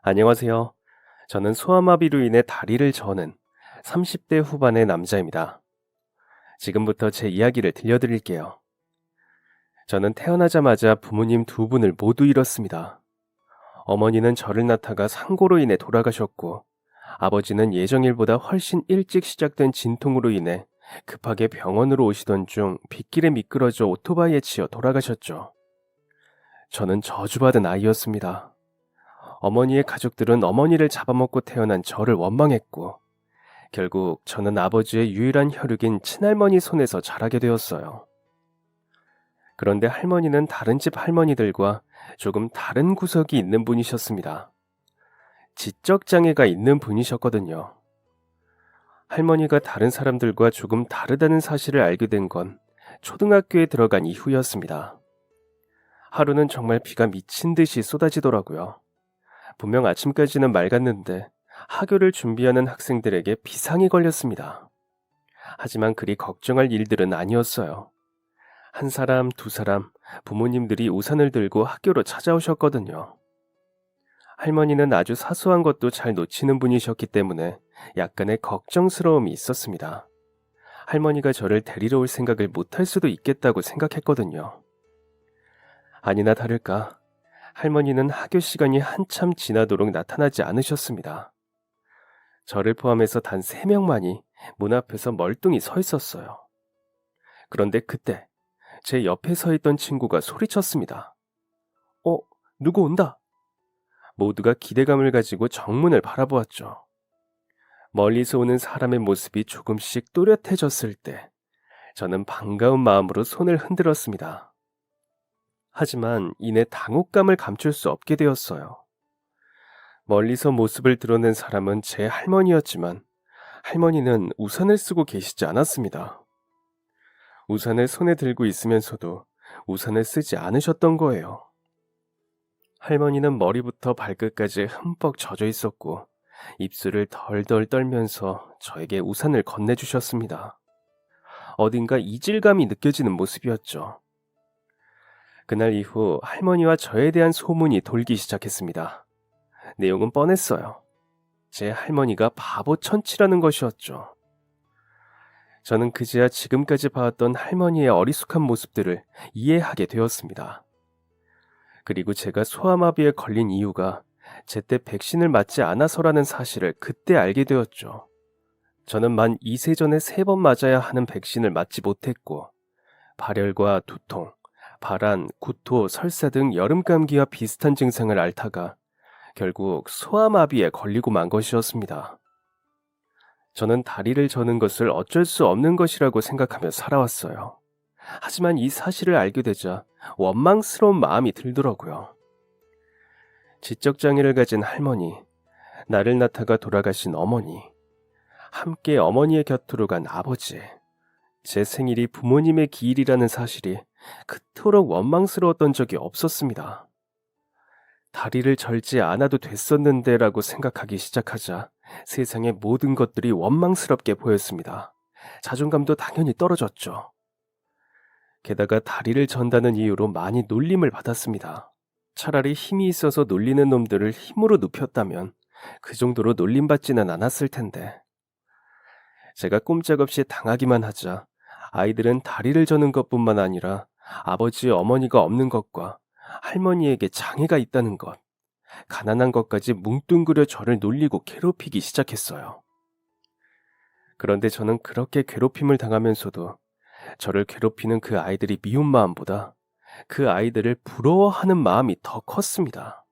안녕하세요. 저는 소아마비로 인해 다리를 저는 30대 후반의 남자입니다. 지금부터 제 이야기를 들려드릴게요. 저는 태어나자마자 부모님 두 분을 모두 잃었습니다. 어머니는 저를 낳다가 상고로 인해 돌아가셨고, 아버지는 예정일보다 훨씬 일찍 시작된 진통으로 인해 급하게 병원으로 오시던 중 빗길에 미끄러져 오토바이에 치여 돌아가셨죠. 저는 저주받은 아이였습니다. 어머니의 가족들은 어머니를 잡아먹고 태어난 저를 원망했고, 결국 저는 아버지의 유일한 혈육인 친할머니 손에서 자라게 되었어요. 그런데 할머니는 다른 집 할머니들과 조금 다른 구석이 있는 분이셨습니다. 지적장애가 있는 분이셨거든요. 할머니가 다른 사람들과 조금 다르다는 사실을 알게 된 건 초등학교에 들어간 이후였습니다. 하루는 정말 비가 미친 듯이 쏟아지더라고요. 분명 아침까지는 맑았는데 하교를 준비하는 학생들에게 비상이 걸렸습니다. 하지만 그리 걱정할 일들은 아니었어요. 한 사람, 두 사람, 부모님들이 우산을 들고 학교로 찾아오셨거든요. 할머니는 아주 사소한 것도 잘 놓치는 분이셨기 때문에 약간의 걱정스러움이 있었습니다. 할머니가 저를 데리러 올 생각을 못할 수도 있겠다고 생각했거든요. 아니나 다를까, 할머니는 학교 시간이 한참 지나도록 나타나지 않으셨습니다. 저를 포함해서 단 3명만이 문 앞에서 멀뚱히 서 있었어요. 그런데 그때 제 옆에 서 있던 친구가 소리쳤습니다. 누구 온다! 모두가 기대감을 가지고 정문을 바라보았죠. 멀리서 오는 사람의 모습이 조금씩 또렷해졌을 때 저는 반가운 마음으로 손을 흔들었습니다. 하지만 이내 당혹감을 감출 수 없게 되었어요. 멀리서 모습을 드러낸 사람은 제 할머니였지만 할머니는 우산을 쓰고 계시지 않았습니다. 우산을 손에 들고 있으면서도 우산을 쓰지 않으셨던 거예요. 할머니는 머리부터 발끝까지 흠뻑 젖어 있었고 입술을 덜덜 떨면서 저에게 우산을 건네주셨습니다. 어딘가 이질감이 느껴지는 모습이었죠. 그날 이후 할머니와 저에 대한 소문이 돌기 시작했습니다. 내용은 뻔했어요. 제 할머니가 바보 천치라는 것이었죠. 저는 그제야 지금까지 봐왔던 할머니의 어리숙한 모습들을 이해하게 되었습니다. 그리고 제가 소아마비에 걸린 이유가 제때 백신을 맞지 않아서라는 사실을 그때 알게 되었죠. 저는 만 2세 전에 3번 맞아야 하는 백신을 맞지 못했고, 발열과 두통, 발한, 구토, 설사 등 여름 감기와 비슷한 증상을 앓다가 결국 소아마비에 걸리고 만 것이었습니다. 저는 다리를 저는 것을 어쩔 수 없는 것이라고 생각하며 살아왔어요. 하지만 이 사실을 알게 되자 원망스러운 마음이 들더라고요. 지적장애를 가진 할머니, 나를 낳다가 돌아가신 어머니, 함께 어머니의 곁으로 간 아버지, 제 생일이 부모님의 기일이라는 사실이 그토록 원망스러웠던 적이 없었습니다. 다리를 절지 않아도 됐었는데 라고 생각하기 시작하자 세상의 모든 것들이 원망스럽게 보였습니다. 자존감도 당연히 떨어졌죠. 게다가 다리를 전다는 이유로 많이 놀림을 받았습니다. 차라리 힘이 있어서 놀리는 놈들을 힘으로 눕혔다면 그 정도로 놀림받지는 않았을 텐데. 제가 꼼짝없이 당하기만 하자 아이들은 다리를 저는 것뿐만 아니라 아버지 어머니가 없는 것과 할머니에게 장애가 있다는 것, 가난한 것까지 뭉뚱그려 저를 놀리고 괴롭히기 시작했어요. 그런데 저는 그렇게 괴롭힘을 당하면서도 저를 괴롭히는 그 아이들이 미운 마음보다 그 아이들을 부러워하는 마음이 더 컸습니다.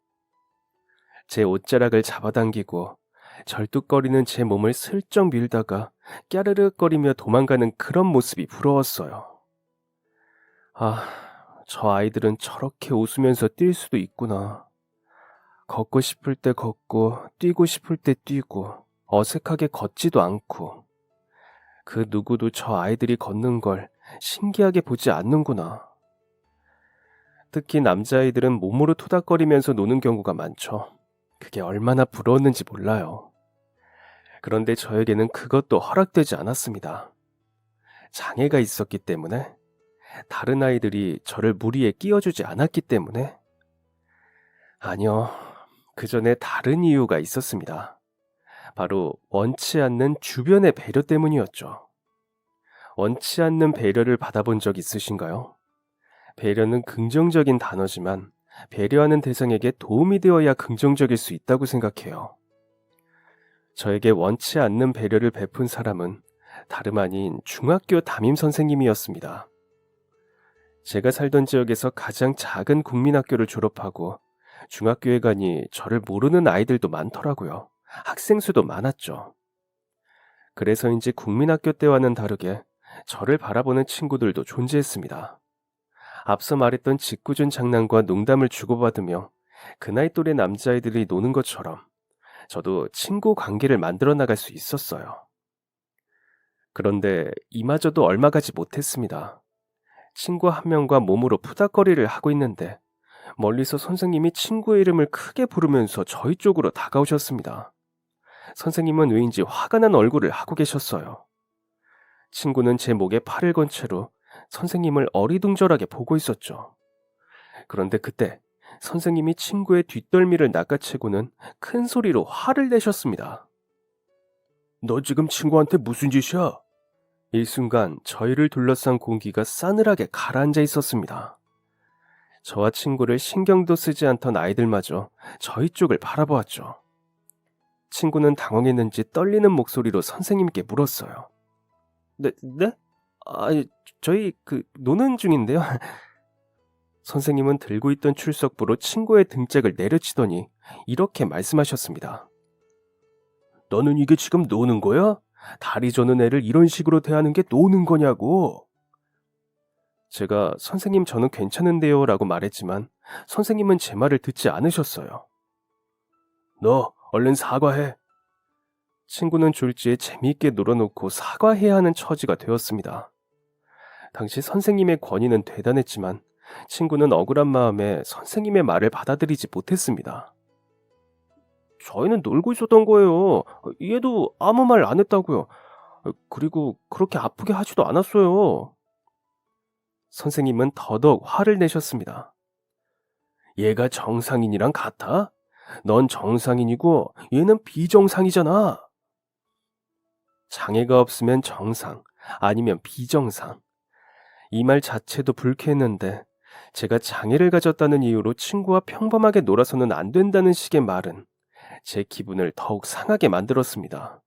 제 옷자락을 잡아당기고 절뚝거리는 제 몸을 슬쩍 밀다가 깨르륵거리며 도망가는 그런 모습이 부러웠어요. 저 아이들은 저렇게 웃으면서 뛸 수도 있구나. 걷고 싶을 때 걷고 뛰고 싶을 때 뛰고 어색하게 걷지도 않고 그 누구도 저 아이들이 걷는 걸 신기하게 보지 않는구나. 특히 남자아이들은 몸으로 토닥거리면서 노는 경우가 많죠. 그게 얼마나 부러웠는지 몰라요. 그런데 저에게는 그것도 허락되지 않았습니다. 장애가 있었기 때문에? 다른 아이들이 저를 무리에 끼워주지 않았기 때문에? 아니요. 그 전에 다른 이유가 있었습니다. 바로 원치 않는 주변의 배려 때문이었죠. 원치 않는 배려를 받아본 적 있으신가요? 배려는 긍정적인 단어지만 배려하는 대상에게 도움이 되어야 긍정적일 수 있다고 생각해요. 저에게 원치 않는 배려를 베푼 사람은 다름 아닌 중학교 담임 선생님이었습니다. 제가 살던 지역에서 가장 작은 국민학교를 졸업하고 중학교에 가니 저를 모르는 아이들도 많더라고요. 학생 수도 많았죠. 그래서인지 국민학교 때와는 다르게 저를 바라보는 친구들도 존재했습니다. 앞서 말했던 짓궂은 장난과 농담을 주고받으며 그 나이 또래 남자아이들이 노는 것처럼 저도 친구 관계를 만들어 나갈 수 있었어요. 그런데 이마저도 얼마 가지 못했습니다. 친구 한 명과 몸으로 푸닥거리를 하고 있는데 멀리서 선생님이 친구의 이름을 크게 부르면서 저희 쪽으로 다가오셨습니다. 선생님은 왜인지 화가 난 얼굴을 하고 계셨어요. 친구는 제 목에 팔을 건 채로 선생님을 어리둥절하게 보고 있었죠. 그런데 그때 선생님이 친구의 뒷덜미를 낚아채고는 큰 소리로 화를 내셨습니다. 너 지금 친구한테 무슨 짓이야? 이 순간 저희를 둘러싼 공기가 싸늘하게 가라앉아 있었습니다. 저와 친구를 신경도 쓰지 않던 아이들마저 저희 쪽을 바라보았죠. 친구는 당황했는지 떨리는 목소리로 선생님께 물었어요. 네? 저희 노는 중인데요. 선생님은 들고 있던 출석부로 친구의 등짝을 내려치더니 이렇게 말씀하셨습니다. 너는 이게 지금 노는 거야? 다리 저는 애를 이런 식으로 대하는 게 노는 거냐고. 제가 선생님 저는 괜찮은데요 라고 말했지만 선생님은 제 말을 듣지 않으셨어요. 너 얼른 사과해. 친구는 졸지에 재미있게 놀아놓고 사과해야 하는 처지가 되었습니다. 당시 선생님의 권위는 대단했지만 친구는 억울한 마음에 선생님의 말을 받아들이지 못했습니다. 저희는 놀고 있었던 거예요. 얘도 아무 말 안 했다고요. 그리고 그렇게 아프게 하지도 않았어요. 선생님은 더더욱 화를 내셨습니다. 얘가 정상인이랑 같아? 넌 정상인이고 얘는 비정상이잖아. 장애가 없으면 정상, 아니면 비정상. 이 말 자체도 불쾌했는데 제가 장애를 가졌다는 이유로 친구와 평범하게 놀아서는 안 된다는 식의 말은 제 기분을 더욱 상하게 만들었습니다.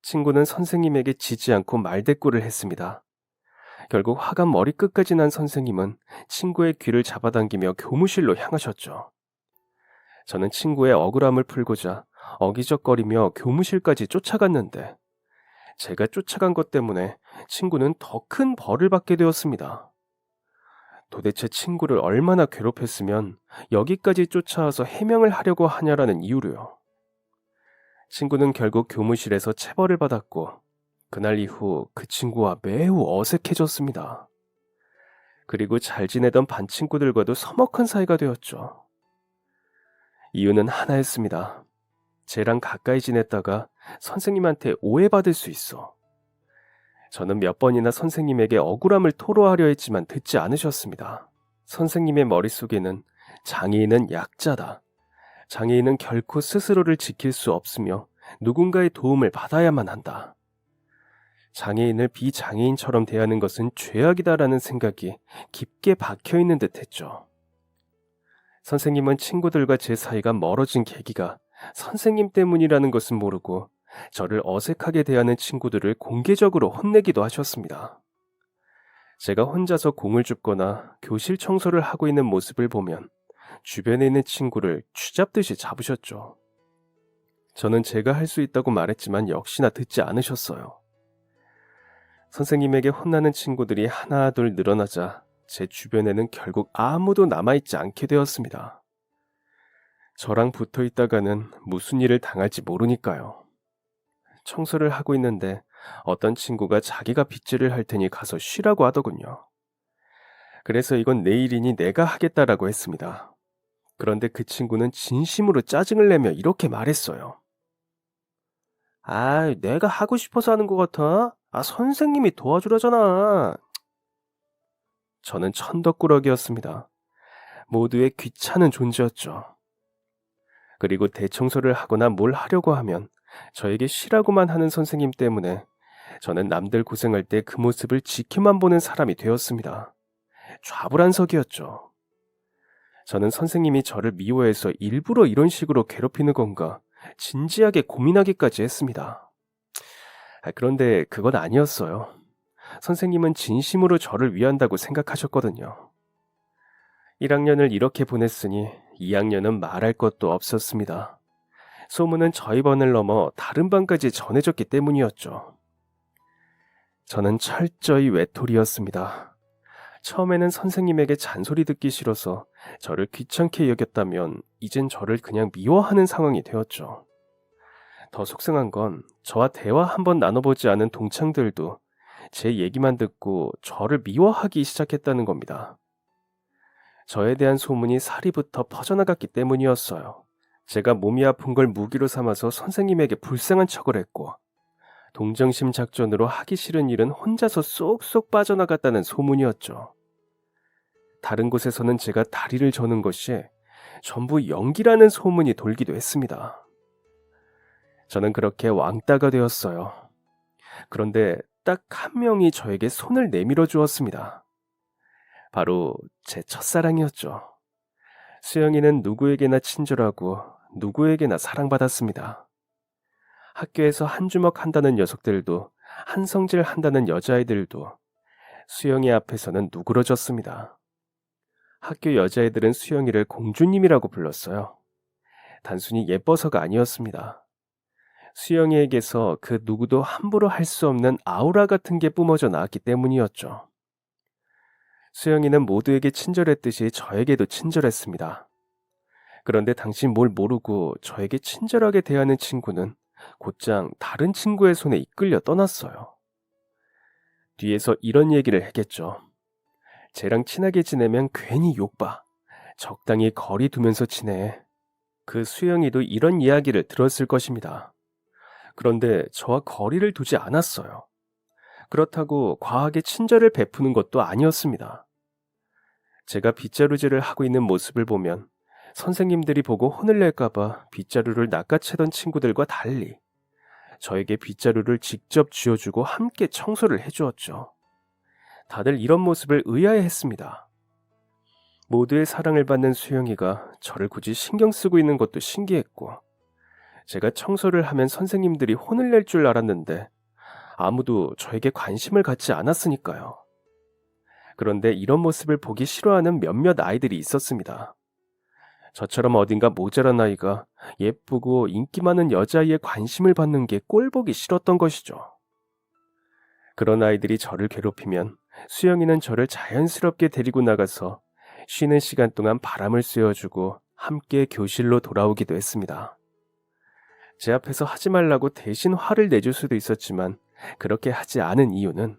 친구는 선생님에게 지지 않고 말대꾸를 했습니다. 결국 화가 머리끝까지 난 선생님은 친구의 귀를 잡아당기며 교무실로 향하셨죠. 저는 친구의 억울함을 풀고자 어기적거리며 교무실까지 쫓아갔는데 제가 쫓아간 것 때문에 친구는 더 큰 벌을 받게 되었습니다. 도대체 친구를 얼마나 괴롭혔으면 여기까지 쫓아와서 해명을 하려고 하냐라는 이유로요. 친구는 결국 교무실에서 체벌을 받았고 그날 이후 그 친구와 매우 어색해졌습니다. 그리고 잘 지내던 반 친구들과도 서먹한 사이가 되었죠. 이유는 하나였습니다. 쟤랑 가까이 지냈다가 선생님한테 오해받을 수 있어. 저는 몇 번이나 선생님에게 억울함을 토로하려 했지만 듣지 않으셨습니다. 선생님의 머릿속에는 장애인은 약자다. 장애인은 결코 스스로를 지킬 수 없으며 누군가의 도움을 받아야만 한다. 장애인을 비장애인처럼 대하는 것은 죄악이다라는 생각이 깊게 박혀있는 듯 했죠. 선생님은 친구들과 제 사이가 멀어진 계기가 선생님 때문이라는 것은 모르고 저를 어색하게 대하는 친구들을 공개적으로 혼내기도 하셨습니다. 제가 혼자서 공을 줍거나 교실 청소를 하고 있는 모습을 보면 주변에 있는 친구를 쥐잡듯이 잡으셨죠. 저는 제가 할 수 있다고 말했지만 역시나 듣지 않으셨어요. 선생님에게 혼나는 친구들이 하나 둘 늘어나자 제 주변에는 결국 아무도 남아있지 않게 되었습니다. 저랑 붙어 있다가는 무슨 일을 당할지 모르니까요. 청소를 하고 있는데 어떤 친구가 자기가 빗질을 할 테니 가서 쉬라고 하더군요. 그래서 이건 내 일이니 내가 하겠다라고 했습니다. 그런데 그 친구는 진심으로 짜증을 내며 이렇게 말했어요. 내가 하고 싶어서 하는 것 같아? 선생님이 도와주라잖아. 저는 천덕꾸러기였습니다. 모두의 귀찮은 존재였죠. 그리고 대청소를 하거나 뭘 하려고 하면 저에게 쉬라고만 하는 선생님 때문에 저는 남들 고생할 때 그 모습을 지켜만 보는 사람이 되었습니다. 좌불안석이었죠. 저는 선생님이 저를 미워해서 일부러 이런 식으로 괴롭히는 건가 진지하게 고민하기까지 했습니다. 그런데 그건 아니었어요. 선생님은 진심으로 저를 위한다고 생각하셨거든요. 1학년을 이렇게 보냈으니 2학년은 말할 것도 없었습니다. 소문은 저희 반을 넘어 다른 반까지 전해졌기 때문이었죠. 저는 철저히 외톨이였습니다. 처음에는 선생님에게 잔소리 듣기 싫어서 저를 귀찮게 여겼다면 이젠 저를 그냥 미워하는 상황이 되었죠. 더 속상한 건 저와 대화 한번 나눠보지 않은 동창들도 제 얘기만 듣고 저를 미워하기 시작했다는 겁니다. 저에 대한 소문이 사리부터 퍼져나갔기 때문이었어요. 제가 몸이 아픈 걸 무기로 삼아서 선생님에게 불쌍한 척을 했고 동정심 작전으로 하기 싫은 일은 혼자서 쏙쏙 빠져나갔다는 소문이었죠. 다른 곳에서는 제가 다리를 저는 것이 전부 연기라는 소문이 돌기도 했습니다. 저는 그렇게 왕따가 되었어요. 그런데 딱 한 명이 저에게 손을 내밀어 주었습니다. 바로 제 첫사랑이었죠. 수영이는 누구에게나 친절하고 누구에게나 사랑받았습니다. 학교에서 한 주먹 한다는 녀석들도 한성질 한다는 여자아이들도 수영이 앞에서는 누그러졌습니다. 학교 여자애들은 수영이를 공주님이라고 불렀어요. 단순히 예뻐서가 아니었습니다. 수영이에게서 그 누구도 함부로 할 수 없는 아우라 같은 게 뿜어져 나왔기 때문이었죠. 수영이는 모두에게 친절했듯이 저에게도 친절했습니다. 그런데 당신 뭘 모르고 저에게 친절하게 대하는 친구는 곧장 다른 친구의 손에 이끌려 떠났어요. 뒤에서 이런 얘기를 했겠죠. 쟤랑 친하게 지내면 괜히 욕봐. 적당히 거리 두면서 지내. 그 수영이도 이런 이야기를 들었을 것입니다. 그런데 저와 거리를 두지 않았어요. 그렇다고 과하게 친절을 베푸는 것도 아니었습니다. 제가 빗자루질을 하고 있는 모습을 보면 선생님들이 보고 혼을 낼까봐 빗자루를 낚아채던 친구들과 달리 저에게 빗자루를 직접 쥐어주고 함께 청소를 해주었죠. 다들 이런 모습을 의아해했습니다. 모두의 사랑을 받는 수영이가 저를 굳이 신경 쓰고 있는 것도 신기했고 제가 청소를 하면 선생님들이 혼을 낼 줄 알았는데 아무도 저에게 관심을 갖지 않았으니까요. 그런데 이런 모습을 보기 싫어하는 몇몇 아이들이 있었습니다. 저처럼 어딘가 모자란 아이가 예쁘고 인기 많은 여자아이의 관심을 받는 게 꼴보기 싫었던 것이죠. 그런 아이들이 저를 괴롭히면 수영이는 저를 자연스럽게 데리고 나가서 쉬는 시간 동안 바람을 쐬어주고 함께 교실로 돌아오기도 했습니다. 제 앞에서 하지 말라고 대신 화를 내줄 수도 있었지만 그렇게 하지 않은 이유는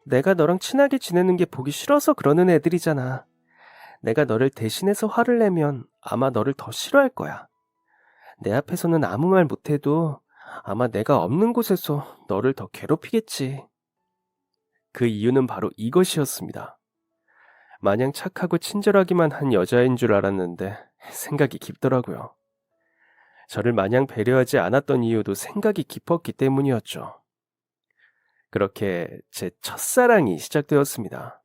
내가 너랑 친하게 지내는 게 보기 싫어서 그러는 애들이잖아. 내가 너를 대신해서 화를 내면 아마 너를 더 싫어할 거야. 내 앞에서는 아무 말 못해도 아마 내가 없는 곳에서 너를 더 괴롭히겠지. 그 이유는 바로 이것이었습니다. 마냥 착하고 친절하기만 한 여자인 줄 알았는데 생각이 깊더라고요. 저를 마냥 배려하지 않았던 이유도 생각이 깊었기 때문이었죠. 그렇게 제 첫사랑이 시작되었습니다.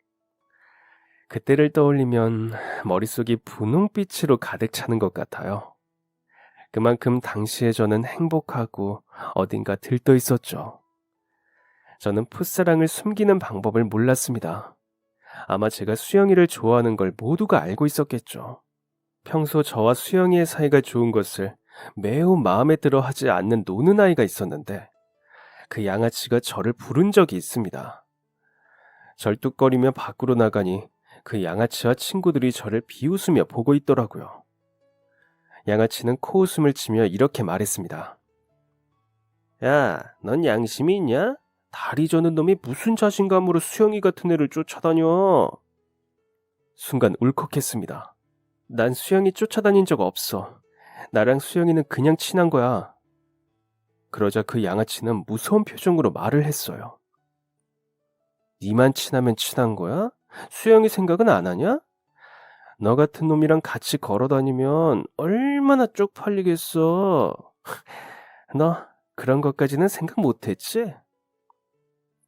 그때를 떠올리면 머릿속이 분홍빛으로 가득 차는 것 같아요. 그만큼 당시에 저는 행복하고 어딘가 들떠 있었죠. 저는 풋사랑을 숨기는 방법을 몰랐습니다. 아마 제가 수영이를 좋아하는 걸 모두가 알고 있었겠죠. 평소 저와 수영이의 사이가 좋은 것을 매우 마음에 들어 하지 않는 노는 아이가 있었는데 그 양아치가 저를 부른 적이 있습니다. 절뚝거리며 밖으로 나가니 그 양아치와 친구들이 저를 비웃으며 보고 있더라고요. 양아치는 코웃음을 치며 이렇게 말했습니다. 야, 넌 양심이 있냐? 다리 저는 놈이 무슨 자신감으로 수영이 같은 애를 쫓아다녀? 순간 울컥했습니다. 난 수영이 쫓아다닌 적 없어. 나랑 수영이는 그냥 친한 거야. 그러자 그 양아치는 무서운 표정으로 말을 했어요. 니만 친하면 친한 거야? 수영이 생각은 안 하냐? 너 같은 놈이랑 같이 걸어 다니면 얼마나 쪽팔리겠어. 너 그런 것까지는 생각 못 했지?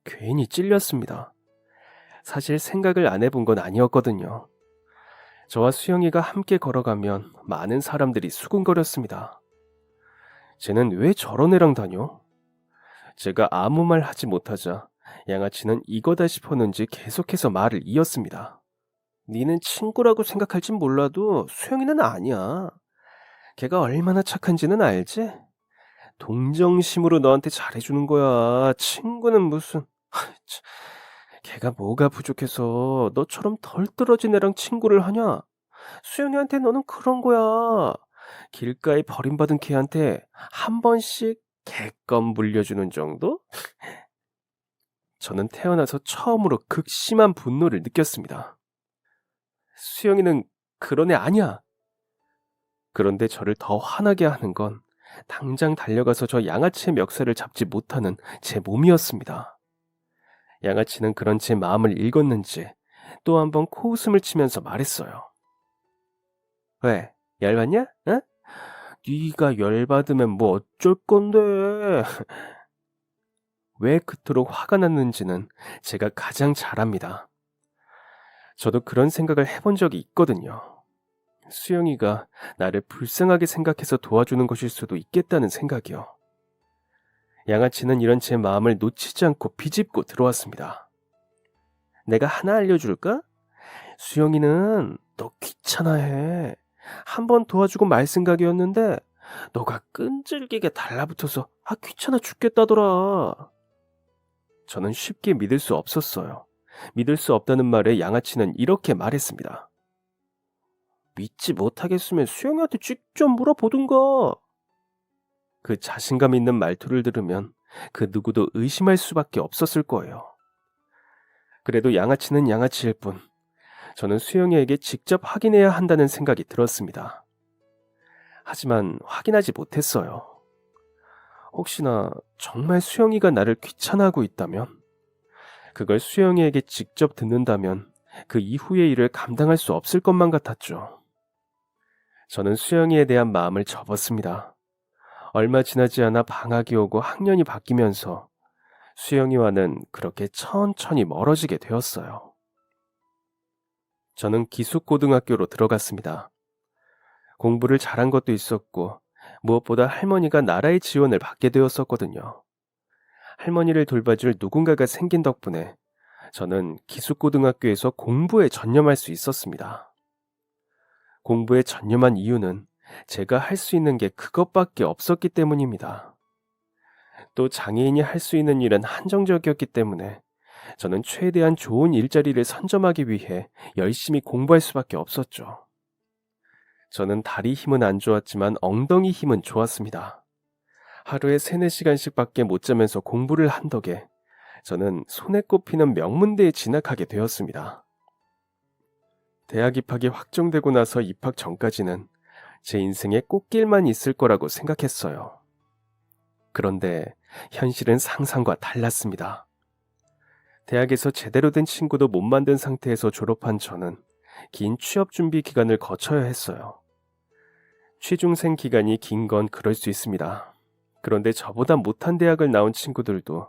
괜히 찔렸습니다. 사실 생각을 안 해본 건 아니었거든요. 저와 수영이가 함께 걸어가면 많은 사람들이 수군거렸습니다. 쟤는 왜 저런 애랑 다녀? 제가 아무 말 하지 못하자 양아치는 이거다 싶었는지 계속해서 말을 이었습니다. 니는 친구라고 생각할진 몰라도 수영이는 아니야. 걔가 얼마나 착한지는 알지? 동정심으로 너한테 잘해주는 거야. 친구는 무슨... 참, 걔가 뭐가 부족해서 너처럼 덜 떨어진 애랑 친구를 하냐? 수영이한테 너는 그런 거야. 길가에 버림받은 걔한테 한 번씩 개껌 물려주는 정도? 저는 태어나서 처음으로 극심한 분노를 느꼈습니다. 수영이는 그런 애 아니야. 그런데 저를 더 화나게 하는 건 당장 달려가서 저 양아치의 멱살을 잡지 못하는 제 몸이었습니다. 양아치는 그런 제 마음을 읽었는지 또 한 번 코웃음을 치면서 말했어요. 왜? 열받냐? 응? 네가 열받으면 뭐 어쩔 건데. 왜 그토록 화가 났는지는 제가 가장 잘 압니다. 저도 그런 생각을 해본 적이 있거든요. 수영이가 나를 불쌍하게 생각해서 도와주는 것일 수도 있겠다는 생각이요. 양아치는 이런 제 마음을 놓치지 않고 비집고 들어왔습니다. 내가 하나 알려줄까? 수영이는 너 귀찮아해. 한 번 도와주고 말 생각이었는데 너가 끈질기게 달라붙어서 귀찮아 죽겠다더라. 저는 쉽게 믿을 수 없었어요. 믿을 수 없다는 말에 양아치는 이렇게 말했습니다. 믿지 못하겠으면 수영이한테 직접 물어보든가. 그 자신감 있는 말투를 들으면 그 누구도 의심할 수밖에 없었을 거예요. 그래도 양아치는 양아치일 뿐 저는 수영이에게 직접 확인해야 한다는 생각이 들었습니다. 하지만 확인하지 못했어요. 혹시나 정말 수영이가 나를 귀찮아하고 있다면, 그걸 수영이에게 직접 듣는다면 그 이후의 일을 감당할 수 없을 것만 같았죠. 저는 수영이에 대한 마음을 접었습니다. 얼마 지나지 않아 방학이 오고 학년이 바뀌면서 수영이와는 그렇게 천천히 멀어지게 되었어요. 저는 기숙고등학교로 들어갔습니다. 공부를 잘한 것도 있었고 무엇보다 할머니가 나라의 지원을 받게 되었었거든요. 할머니를 돌봐줄 누군가가 생긴 덕분에 저는 기숙고등학교에서 공부에 전념할 수 있었습니다. 공부에 전념한 이유는 제가 할 수 있는 게 그것밖에 없었기 때문입니다. 또 장애인이 할 수 있는 일은 한정적이었기 때문에 저는 최대한 좋은 일자리를 선점하기 위해 열심히 공부할 수밖에 없었죠. 저는 다리 힘은 안 좋았지만 엉덩이 힘은 좋았습니다. 하루에 3, 4시간씩 밖에 못 자면서 공부를 한 덕에 저는 손에 꼽히는 명문대에 진학하게 되었습니다. 대학 입학이 확정되고 나서 입학 전까지는 제 인생에 꽃길만 있을 거라고 생각했어요. 그런데 현실은 상상과 달랐습니다. 대학에서 제대로 된 친구도 못 만든 상태에서 졸업한 저는 긴 취업 준비 기간을 거쳐야 했어요. 취중생 기간이 긴 건 그럴 수 있습니다. 그런데 저보다 못한 대학을 나온 친구들도,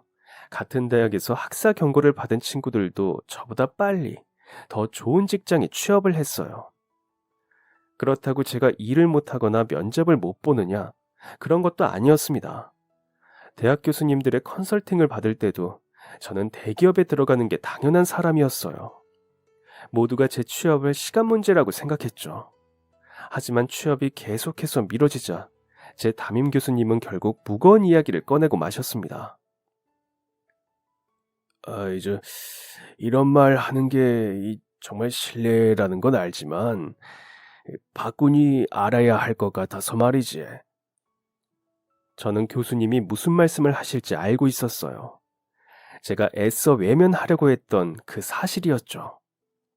같은 대학에서 학사 경고를 받은 친구들도 저보다 빨리 더 좋은 직장에 취업을 했어요. 그렇다고 제가 일을 못하거나 면접을 못 보느냐? 그런 것도 아니었습니다. 대학 교수님들의 컨설팅을 받을 때도 저는 대기업에 들어가는 게 당연한 사람이었어요. 모두가 제 취업을 시간 문제라고 생각했죠. 하지만 취업이 계속해서 미뤄지자 제 담임 교수님은 결국 무거운 이야기를 꺼내고 마셨습니다. 이제 이런 말 하는 게 정말 실례라는 건 알지만 박군이 알아야 할 것 같아서 말이지. 저는 교수님이 무슨 말씀을 하실지 알고 있었어요. 제가 애써 외면하려고 했던 그 사실이었죠.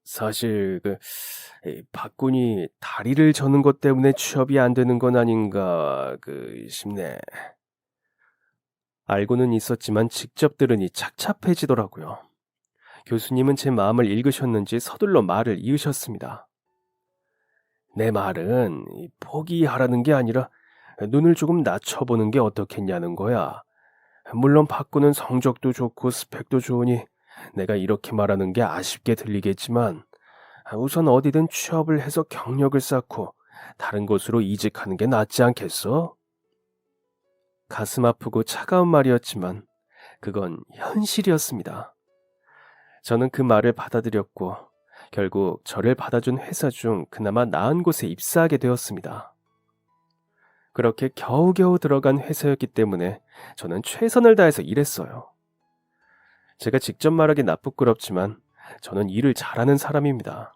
사실 박군이 다리를 저는 것 때문에 취업이 안 되는 건 아닌가 싶네. 알고는 있었지만 직접 들으니 착잡해지더라고요. 교수님은 제 마음을 읽으셨는지 서둘러 말을 이으셨습니다. 내 말은 포기하라는 게 아니라 눈을 조금 낮춰보는 게 어떻겠냐는 거야. 물론 박구는 성적도 좋고 스펙도 좋으니 내가 이렇게 말하는 게 아쉽게 들리겠지만 우선 어디든 취업을 해서 경력을 쌓고 다른 곳으로 이직하는 게 낫지 않겠어? 가슴 아프고 차가운 말이었지만 그건 현실이었습니다. 저는 그 말을 받아들였고 결국 저를 받아준 회사 중 그나마 나은 곳에 입사하게 되었습니다. 그렇게 겨우겨우 들어간 회사였기 때문에 저는 최선을 다해서 일했어요. 제가 직접 말하기 나쁘끄럽지만 저는 일을 잘하는 사람입니다.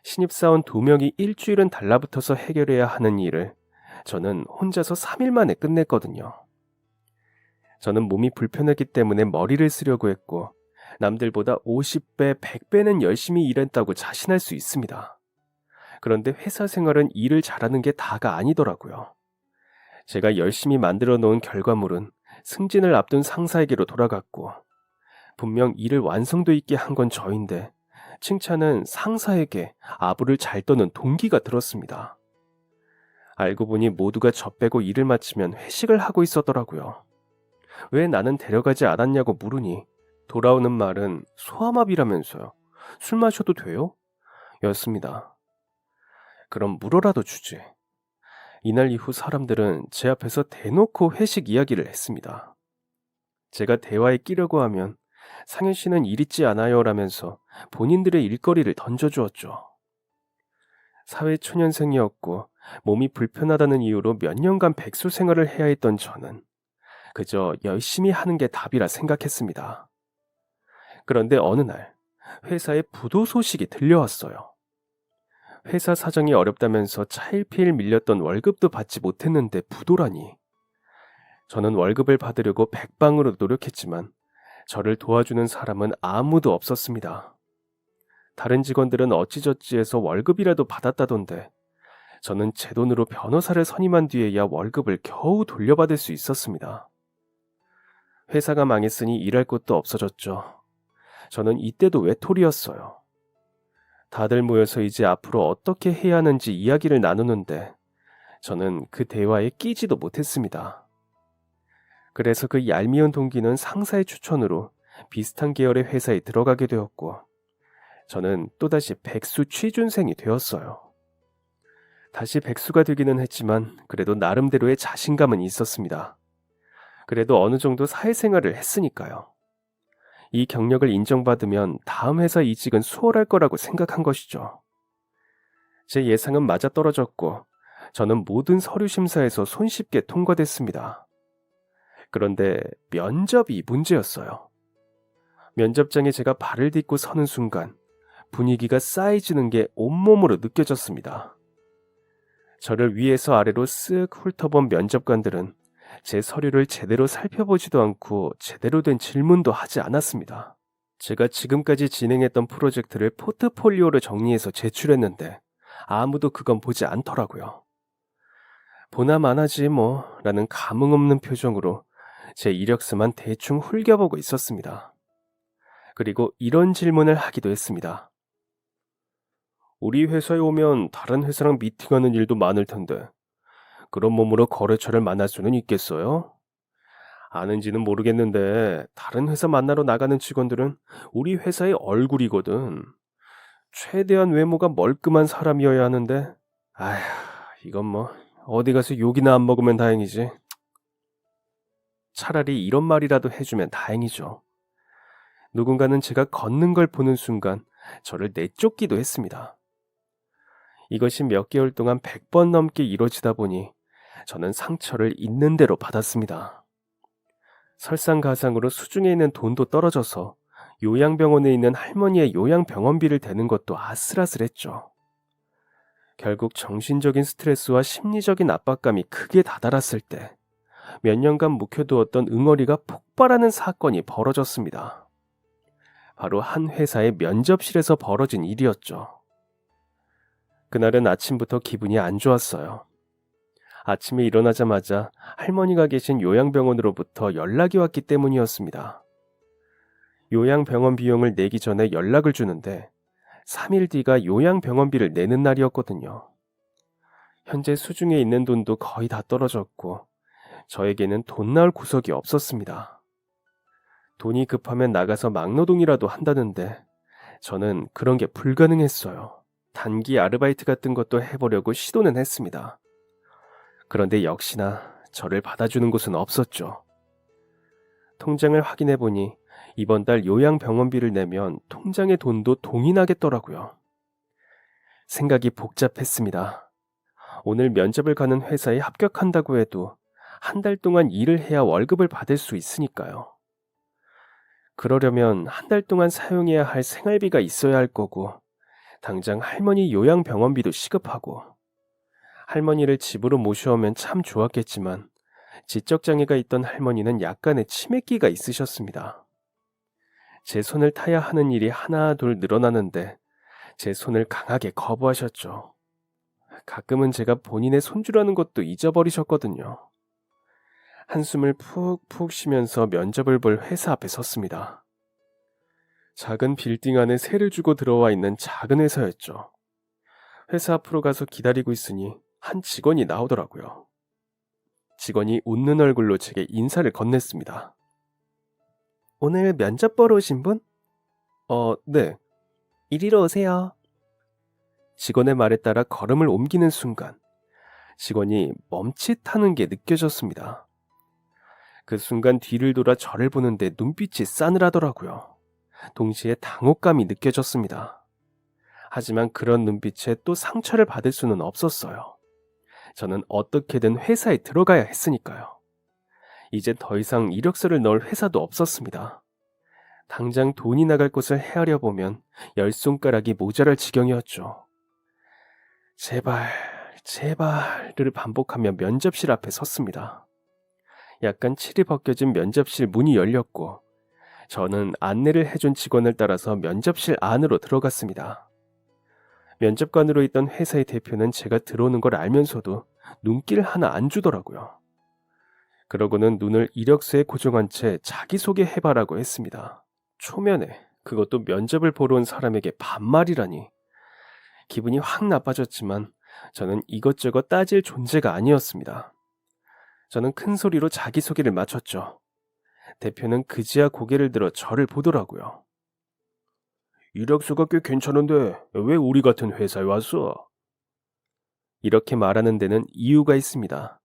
신입사원 2명이 일주일은 달라붙어서 해결해야 하는 일을 저는 혼자서 3일 만에 끝냈거든요. 저는 몸이 불편했기 때문에 머리를 쓰려고 했고 남들보다 50배, 100배는 열심히 일했다고 자신할 수 있습니다. 그런데 회사 생활은 일을 잘하는 게 다가 아니더라고요. 제가 열심히 만들어 놓은 결과물은 승진을 앞둔 상사에게로 돌아갔고 분명 일을 완성도 있게 한 건 저인데 칭찬은 상사에게 아부를 잘 떠는 동기가 들었습니다. 알고 보니 모두가 저 빼고 일을 마치면 회식을 하고 있었더라고요. 왜 나는 데려가지 않았냐고 물으니 돌아오는 말은 소아마비라면서요. 술 마셔도 돼요? 였습니다. 그럼 물어라도 주지. 이날 이후 사람들은 제 앞에서 대놓고 회식 이야기를 했습니다. 제가 대화에 끼려고 하면 상현 씨는 일 있지 않아요 라면서 본인들의 일거리를 던져주었죠. 사회초년생이었고 몸이 불편하다는 이유로 몇 년간 백수 생활을 해야 했던 저는 그저 열심히 하는 게 답이라 생각했습니다. 그런데 어느 날 회사에 부도 소식이 들려왔어요. 회사 사정이 어렵다면서 차일피일 밀렸던 월급도 받지 못했는데 부도라니. 저는 월급을 받으려고 백방으로 노력했지만 저를 도와주는 사람은 아무도 없었습니다. 다른 직원들은 어찌저찌해서 월급이라도 받았다던데 저는 제 돈으로 변호사를 선임한 뒤에야 월급을 겨우 돌려받을 수 있었습니다. 회사가 망했으니 일할 곳도 없어졌죠. 저는 이때도 외톨이였어요. 다들 모여서 이제 앞으로 어떻게 해야 하는지 이야기를 나누는데 저는 그 대화에 끼지도 못했습니다. 그래서 그 얄미운 동기는 상사의 추천으로 비슷한 계열의 회사에 들어가게 되었고 저는 또다시 백수 취준생이 되었어요. 다시 백수가 되기는 했지만 그래도 나름대로의 자신감은 있었습니다. 그래도 어느 정도 사회생활을 했으니까요. 이 경력을 인정받으면 다음 회사 이직은 수월할 거라고 생각한 것이죠. 제 예상은 맞아떨어졌고 저는 모든 서류 심사에서 손쉽게 통과됐습니다. 그런데 면접이 문제였어요. 면접장에 제가 발을 딛고 서는 순간 분위기가 싸해지는 게 온몸으로 느껴졌습니다. 저를 위에서 아래로 쓱 훑어본 면접관들은 제 서류를 제대로 살펴보지도 않고 제대로 된 질문도 하지 않았습니다. 제가 지금까지 진행했던 프로젝트를 포트폴리오로 정리해서 제출했는데 아무도 그건 보지 않더라고요. 보나 마나지 뭐 라는 감흥 없는 표정으로 제 이력서만 대충 훑겨보고 있었습니다. 그리고 이런 질문을 하기도 했습니다. 우리 회사에 오면 다른 회사랑 미팅하는 일도 많을 텐데 그런 몸으로 거래처를 만날 수는 있겠어요? 아는지는 모르겠는데 다른 회사 만나러 나가는 직원들은 우리 회사의 얼굴이거든. 최대한 외모가 멀끔한 사람이어야 하는데 아휴 이건 뭐 어디 가서 욕이나 안 먹으면 다행이지. 차라리 이런 말이라도 해주면 다행이죠. 누군가는 제가 걷는 걸 보는 순간 저를 내쫓기도 했습니다. 이것이 몇 개월 동안 100번 넘게 이뤄지다 보니 저는 상처를 있는 대로 받았습니다. 설상가상으로 수중에 있는 돈도 떨어져서 요양병원에 있는 할머니의 요양병원비를 대는 것도 아슬아슬했죠. 결국 정신적인 스트레스와 심리적인 압박감이 크게 다다랐을 때 몇 년간 묵혀두었던 응어리가 폭발하는 사건이 벌어졌습니다. 바로 한 회사의 면접실에서 벌어진 일이었죠. 그날은 아침부터 기분이 안 좋았어요. 아침에 일어나자마자 할머니가 계신 요양병원으로부터 연락이 왔기 때문이었습니다. 요양병원 비용을 내기 전에 연락을 주는데 3일 뒤가 요양병원비를 내는 날이었거든요. 현재 수중에 있는 돈도 거의 다 떨어졌고 저에게는 돈 나올 구석이 없었습니다. 돈이 급하면 나가서 막노동이라도 한다는데 저는 그런 게 불가능했어요. 단기 아르바이트 같은 것도 해보려고 시도는 했습니다. 그런데 역시나 저를 받아주는 곳은 없었죠. 통장을 확인해 보니 이번 달 요양병원비를 내면 통장의 돈도 동인하겠더라고요. 생각이 복잡했습니다. 오늘 면접을 가는 회사에 합격한다고 해도 한 달 동안 일을 해야 월급을 받을 수 있으니까요. 그러려면 한 달 동안 사용해야 할 생활비가 있어야 할 거고, 당장 할머니 요양병원비도 시급하고, 할머니를 집으로 모셔오면 참 좋았겠지만, 지적장애가 있던 할머니는 약간의 치매기가 있으셨습니다. 제 손을 타야 하는 일이 하나 둘 늘어나는데, 제 손을 강하게 거부하셨죠. 가끔은 제가 본인의 손주라는 것도 잊어버리셨거든요. 한숨을 푹푹 쉬면서 면접을 볼 회사 앞에 섰습니다. 작은 빌딩 안에 세를 주고 들어와 있는 작은 회사였죠. 회사 앞으로 가서 기다리고 있으니 한 직원이 나오더라고요. 직원이 웃는 얼굴로 제게 인사를 건넸습니다. 오늘 면접 보러 오신 분? 네. 이리로 오세요. 직원의 말에 따라 걸음을 옮기는 순간 직원이 멈칫하는 게 느껴졌습니다. 그 순간 뒤를 돌아 저를 보는데 눈빛이 싸늘하더라고요. 동시에 당혹감이 느껴졌습니다. 하지만 그런 눈빛에 또 상처를 받을 수는 없었어요. 저는 어떻게든 회사에 들어가야 했으니까요. 이제 더 이상 이력서를 넣을 회사도 없었습니다. 당장 돈이 나갈 곳을 헤아려 보면 열 손가락이 모자랄 지경이었죠. 제발, 제발을 반복하며 면접실 앞에 섰습니다. 약간 칠이 벗겨진 면접실 문이 열렸고 저는 안내를 해준 직원을 따라서 면접실 안으로 들어갔습니다. 면접관으로 있던 회사의 대표는 제가 들어오는 걸 알면서도 눈길 하나 안 주더라고요. 그러고는 눈을 이력서에 고정한 채 자기소개 해봐라고 했습니다. 초면에 그것도 면접을 보러 온 사람에게 반말이라니. 기분이 확 나빠졌지만 저는 이것저것 따질 존재가 아니었습니다. 저는 큰 소리로 자기소개를 마쳤죠. 대표는 그지야 고개를 들어 저를 보더라고요. 이력서가 꽤 괜찮은데 왜 우리 같은 회사에 왔어? 이렇게 말하는 데는 이유가 있습니다.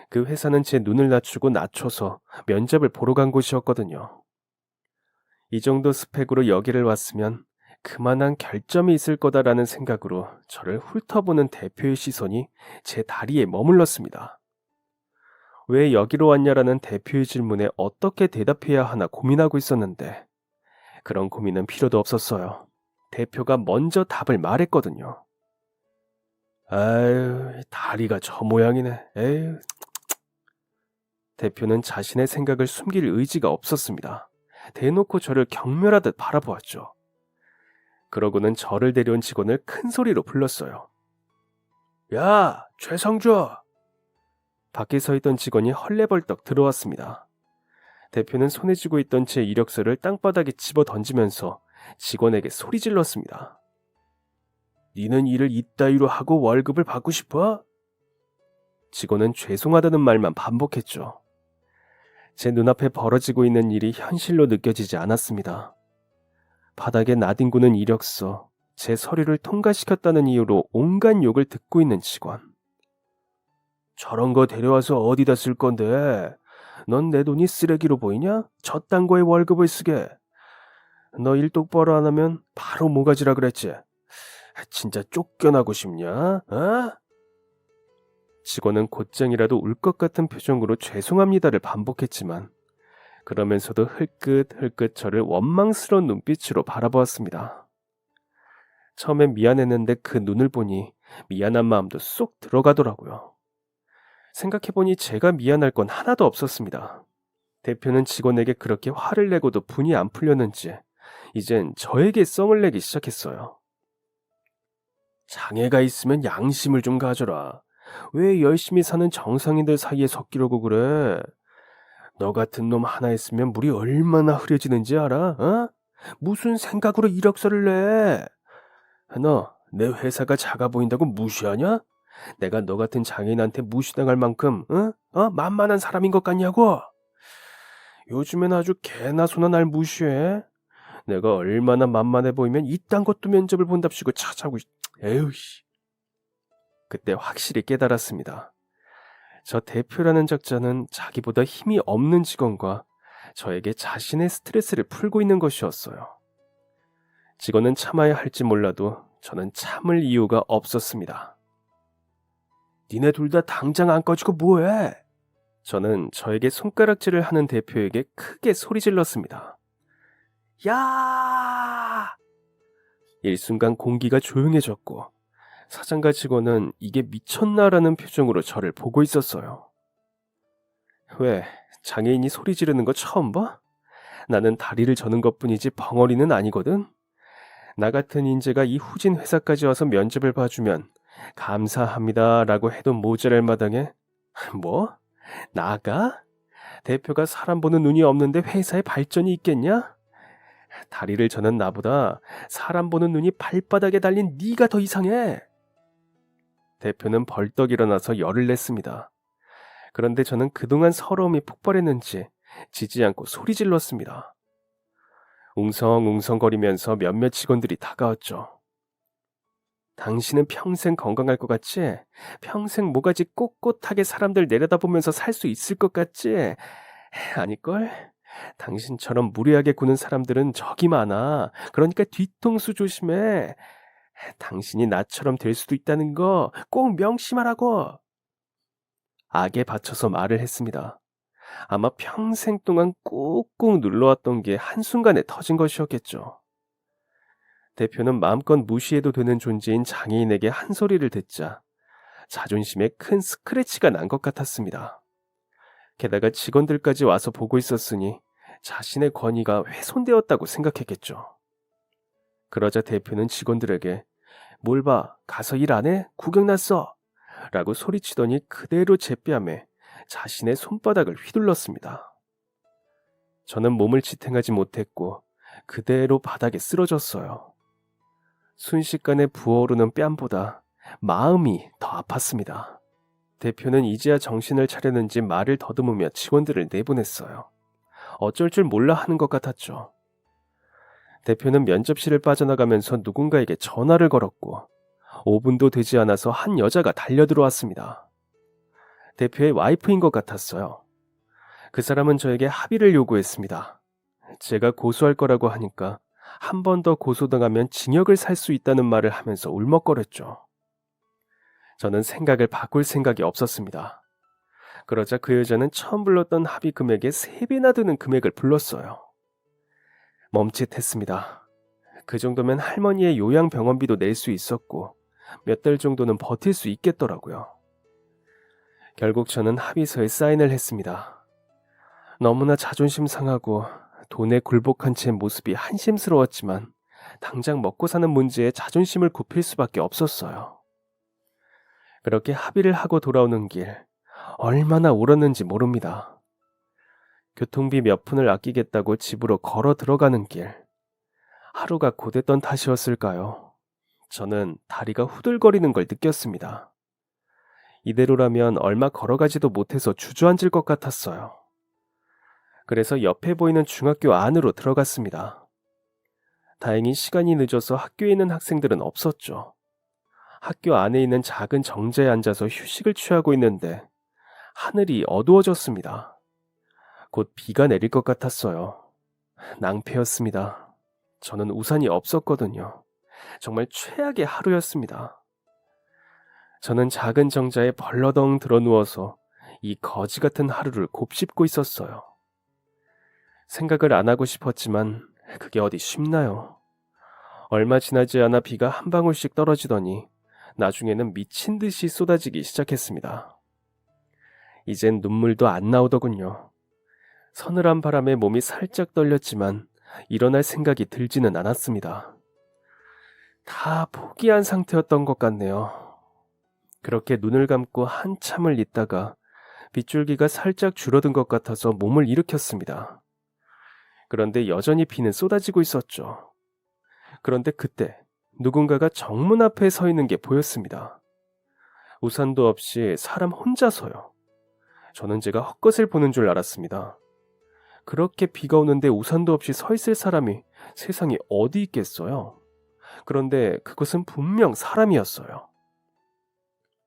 그 회사는 제 눈을 낮추고 낮춰서 면접을 보러 간 곳이었거든요. 이 정도 스펙으로 여기를 왔으면 그만한 결점이 있을 거다라는 생각으로 저를 훑어보는 대표의 시선이 제 다리에 머물렀습니다. 왜 여기로 왔냐라는 대표의 질문에 어떻게 대답해야 하나 고민하고 있었는데 그런 고민은 필요도 없었어요. 대표가 먼저 답을 말했거든요. 아유, 다리가 저 모양이네. 에휴. 대표는 자신의 생각을 숨길 의지가 없었습니다. 대놓고 저를 경멸하듯 바라보았죠. 그러고는 저를 데려온 직원을 큰 소리로 불렀어요. 야, 최성주! 밖에 서 있던 직원이 헐레벌떡 들어왔습니다. 대표는 손에 쥐고 있던 제 이력서를 땅바닥에 집어 던지면서 직원에게 소리 질렀습니다. 니는 일을 이따위로 하고 월급을 받고 싶어? 직원은 죄송하다는 말만 반복했죠. 제 눈앞에 벌어지고 있는 일이 현실로 느껴지지 않았습니다. 바닥에 나뒹구는 이력서, 제 서류를 통과시켰다는 이유로 온갖 욕을 듣고 있는 직원. 저런 거 데려와서 어디다 쓸 건데? 넌 내 돈이 쓰레기로 보이냐? 저딴 거에 월급을 쓰게. 너 일 똑바로 안 하면 바로 모가지라 그랬지. 진짜 쫓겨나고 싶냐? 어? 직원은 곧장이라도 울 것 같은 표정으로 죄송합니다를 반복했지만 그러면서도 흘끗흘끗 저를 원망스러운 눈빛으로 바라보았습니다. 처음엔 미안했는데 그 눈을 보니 미안한 마음도 쏙 들어가더라고요. 생각해보니 제가 미안할 건 하나도 없었습니다. 대표는 직원에게 그렇게 화를 내고도 분이 안 풀렸는지 이젠 저에게 썽을 내기 시작했어요. 장애가 있으면 양심을 좀 가져라. 왜 열심히 사는 정상인들 사이에 섞이려고 그래? 너 같은 놈 하나 있으면 물이 얼마나 흐려지는지 알아? 어? 무슨 생각으로 이력서를 내? 너 내 회사가 작아 보인다고 무시하냐? 내가 너 같은 장애인한테 무시당할 만큼 만만한 사람인 것 같냐고? 요즘엔 아주 개나 소나 날 무시해. 내가 얼마나 만만해 보이면 이딴 것도 면접을 본답시고 찾아오고 에휴 씨. 그때 확실히 깨달았습니다. 저 대표라는 적자는 자기보다 힘이 없는 직원과 저에게 자신의 스트레스를 풀고 있는 것이었어요. 직원은 참아야 할지 몰라도 저는 참을 이유가 없었습니다. 니네 둘 다 당장 안 꺼지고 뭐해? 저는 저에게 손가락질을 하는 대표에게 크게 소리 질렀습니다. 야! 일순간 공기가 조용해졌고 사장과 직원은 이게 미쳤나라는 표정으로 저를 보고 있었어요. 왜, 장애인이 소리 지르는 거 처음 봐? 나는 다리를 저는 것뿐이지 벙어리는 아니거든? 나 같은 인재가 이 후진 회사까지 와서 면접을 봐주면 감사합니다 라고 해도 모자랄 마당에 뭐? 나가? 대표가 사람 보는 눈이 없는데 회사에 발전이 있겠냐? 다리를 저는 나보다 사람 보는 눈이 발바닥에 달린 네가 더 이상해. 대표는 벌떡 일어나서 열을 냈습니다. 그런데 저는 그동안 서러움이 폭발했는지 지지 않고 소리 질렀습니다. 웅성웅성거리면서 몇몇 직원들이 다가왔죠. 당신은 평생 건강할 것 같지? 평생 모가지 꼿꼿하게 사람들 내려다보면서 살 수 있을 것 같지? 아닐걸? 당신처럼 무례하게 구는 사람들은 적이 많아. 그러니까 뒤통수 조심해. 당신이 나처럼 될 수도 있다는 거 꼭 명심하라고. 악에 받쳐서 말을 했습니다. 아마 평생 동안 꾹꾹 눌러왔던 게 한순간에 터진 것이었겠죠. 대표는 마음껏 무시해도 되는 존재인 장애인에게 한 소리를 듣자 자존심에 큰 스크래치가 난 것 같았습니다. 게다가 직원들까지 와서 보고 있었으니 자신의 권위가 훼손되었다고 생각했겠죠. 그러자 대표는 직원들에게 뭘 봐, 가서 일 안 해? 구경 났어! 라고 소리치더니 그대로 제 뺨에 자신의 손바닥을 휘둘렀습니다. 저는 몸을 지탱하지 못했고 그대로 바닥에 쓰러졌어요. 순식간에 부어오르는 뺨보다 마음이 더 아팠습니다. 대표는 이제야 정신을 차렸는지 말을 더듬으며 직원들을 내보냈어요. 어쩔 줄 몰라 하는 것 같았죠. 대표는 면접실을 빠져나가면서 누군가에게 전화를 걸었고 5분도 되지 않아서 한 여자가 달려들어왔습니다. 대표의 와이프인 것 같았어요. 그 사람은 저에게 합의를 요구했습니다. 제가 고소할 거라고 하니까 한 번 더 고소당하면 징역을 살 수 있다는 말을 하면서 울먹거렸죠. 저는 생각을 바꿀 생각이 없었습니다. 그러자 그 여자는 처음 불렀던 합의 금액의 3배나 되는 금액을 불렀어요. 멈칫했습니다. 그 정도면 할머니의 요양병원비도 낼 수 있었고 몇 달 정도는 버틸 수 있겠더라고요. 결국 저는 합의서에 사인을 했습니다. 너무나 자존심 상하고 돈에 굴복한 제 모습이 한심스러웠지만 당장 먹고 사는 문제에 자존심을 굽힐 수밖에 없었어요. 그렇게 합의를 하고 돌아오는 길 얼마나 울었는지 모릅니다. 교통비 몇 푼을 아끼겠다고 집으로 걸어 들어가는 길 하루가 고됐던 탓이었을까요? 저는 다리가 후들거리는 걸 느꼈습니다. 이대로라면 얼마 걸어가지도 못해서 주저앉을 것 같았어요. 그래서 옆에 보이는 중학교 안으로 들어갔습니다. 다행히 시간이 늦어서 학교에 있는 학생들은 없었죠. 학교 안에 있는 작은 정자에 앉아서 휴식을 취하고 있는데 하늘이 어두워졌습니다. 곧 비가 내릴 것 같았어요. 낭패였습니다. 저는 우산이 없었거든요. 정말 최악의 하루였습니다. 저는 작은 정자에 벌러덩 드러누워서 이 거지 같은 하루를 곱씹고 있었어요. 생각을 안 하고 싶었지만 그게 어디 쉽나요? 얼마 지나지 않아 비가 한 방울씩 떨어지더니 나중에는 미친 듯이 쏟아지기 시작했습니다. 이젠 눈물도 안 나오더군요. 서늘한 바람에 몸이 살짝 떨렸지만 일어날 생각이 들지는 않았습니다. 다 포기한 상태였던 것 같네요. 그렇게 눈을 감고 한참을 있다가 빗줄기가 살짝 줄어든 것 같아서 몸을 일으켰습니다. 그런데 여전히 비는 쏟아지고 있었죠. 그런데 그때 누군가가 정문 앞에 서 있는 게 보였습니다. 우산도 없이 사람 혼자서요. 저는 제가 헛것을 보는 줄 알았습니다. 그렇게 비가 오는데 우산도 없이 서 있을 사람이 세상에 어디 있겠어요? 그런데 그것은 분명 사람이었어요.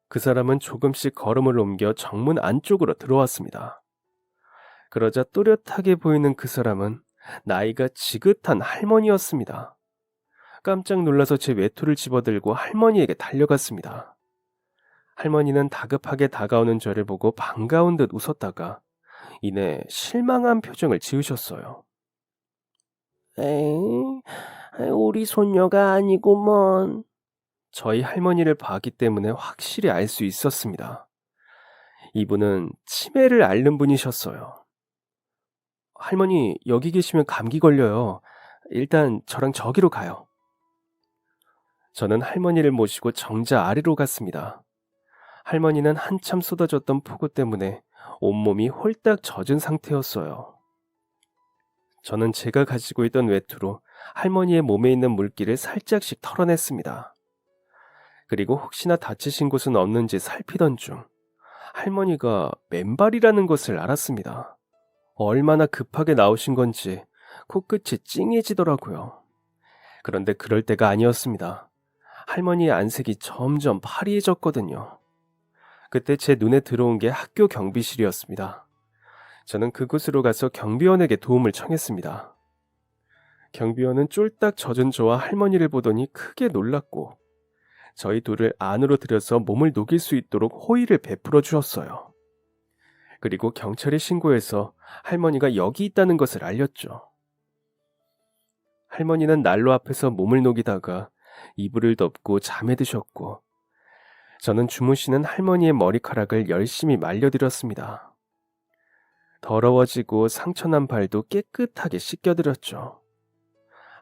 그 사람은 조금씩 걸음을 옮겨 정문 안쪽으로 들어왔습니다. 그러자 또렷하게 보이는 그 사람은 나이가 지긋한 할머니였습니다. 깜짝 놀라서 제 외투를 집어들고 할머니에게 달려갔습니다. 할머니는 다급하게 다가오는 저를 보고 반가운 듯 웃었다가 이내 실망한 표정을 지으셨어요. 에이, 우리 손녀가 아니구먼. 저희 할머니를 봤기 때문에 확실히 알 수 있었습니다. 이분은 치매를 앓는 분이셨어요. 할머니, 여기 계시면 감기 걸려요. 일단 저랑 저기로 가요. 저는 할머니를 모시고 정자 아래로 갔습니다. 할머니는 한참 쏟아졌던 폭우 때문에 온몸이 홀딱 젖은 상태였어요. 저는 제가 가지고 있던 외투로 할머니의 몸에 있는 물기를 살짝씩 털어냈습니다. 그리고 혹시나 다치신 곳은 없는지 살피던 중 할머니가 맨발이라는 것을 알았습니다. 얼마나 급하게 나오신 건지 코끝이 찡해지더라고요. 그런데 그럴 때가 아니었습니다. 할머니의 안색이 점점 파리해졌거든요. 그때 제 눈에 들어온 게 학교 경비실이었습니다. 저는 그곳으로 가서 경비원에게 도움을 청했습니다. 경비원은 쫄딱 젖은 저와 할머니를 보더니 크게 놀랐고 저희 둘을 안으로 들여서 몸을 녹일 수 있도록 호의를 베풀어 주었어요. 그리고 경찰에 신고해서 할머니가 여기 있다는 것을 알렸죠. 할머니는 난로 앞에서 몸을 녹이다가 이불을 덮고 잠에 드셨고 저는 주무시는 할머니의 머리카락을 열심히 말려드렸습니다. 더러워지고 상처난 발도 깨끗하게 씻겨드렸죠.